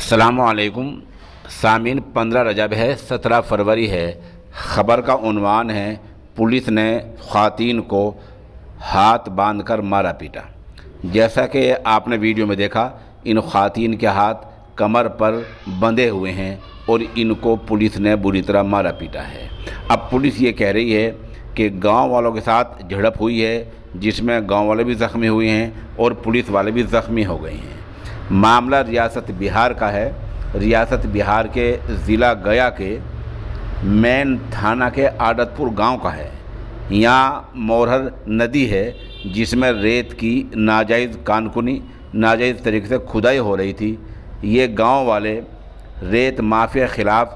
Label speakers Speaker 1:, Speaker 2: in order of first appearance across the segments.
Speaker 1: अस्सलामु अलैकुम सामीन। 15 रजब है, 17 फरवरी है। ख़बर का उन्वान है, पुलिस ने ख़वातीन को हाथ बांधकर मारा पीटा। जैसा कि आपने वीडियो में देखा, इन ख़वातीन के हाथ कमर पर बंधे हुए हैं और इनको पुलिस ने बुरी तरह मारा पीटा है। अब पुलिस ये कह रही है कि गांव वालों के साथ झड़प हुई है, जिसमें गांव वाले भी ज़ख्मी हुए हैं और पुलिस वाले भी ज़ख्मी हो गए हैं। मामला रियासत बिहार का है। रियासत बिहार के ज़िला गया के मेन थाना के आदतपुर गांव का है। यहाँ मोरहर नदी है, जिसमें रेत की नाजायज़ कानकुनी नाजायज़ तरीके से खुदाई हो रही थी। ये गांव वाले रेत माफिया के ख़िलाफ़,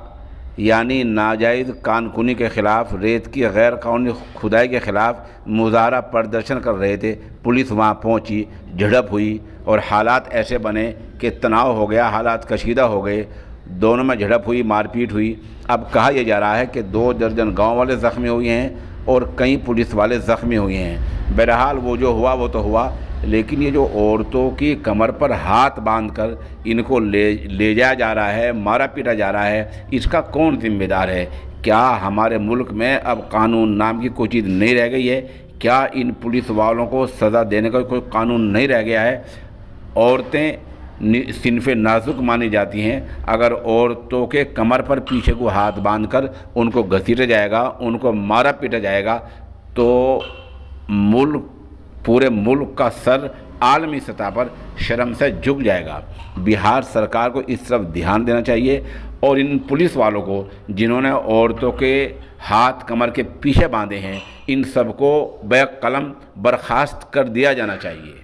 Speaker 1: यानी नाजायज़ कानकुनी के ख़िलाफ़, रेत की गैर कानूनी खुदाई के ख़िलाफ़ मुज़ाहरा प्रदर्शन कर रहे थे। पुलिस वहाँ पहुँची, झड़प हुई और हालात ऐसे बने कि तनाव हो गया, हालात कशीदा हो गए। दोनों में झड़प हुई, मारपीट हुई। अब कहा यह जा रहा है कि 2 दर्जन गांव वाले ज़ख्मी हुए हैं और कई पुलिस वाले ज़ख्मी हुए हैं। बहरहाल वो जो हुआ वो तो हुआ, लेकिन ये जो औरतों की कमर पर हाथ बांधकर इनको ले जाया जा रहा है, मारा पीटा जा रहा है, इसका कौन जिम्मेदार है? क्या हमारे मुल्क में अब कानून नाम की कोई चीज़ नहीं रह गई है? क्या इन पुलिस वालों को सज़ा देने का कोई कानून नहीं रह गया है? औरतें सिनफ़े नाजुक मानी जाती हैं। अगर औरतों के कमर पर पीछे को हाथ बांधकर उनको घसीटा जाएगा, उनको मारा पीटा जाएगा, तो पूरे मुल्क का सर आलमी सतह पर शर्म से झुक जाएगा। बिहार सरकार को इस तरफ ध्यान देना चाहिए और इन पुलिस वालों को, जिन्होंने औरतों के हाथ कमर के पीछे बांधे हैं, इन सबको बैक कलम बर्खास्त कर दिया जाना चाहिए।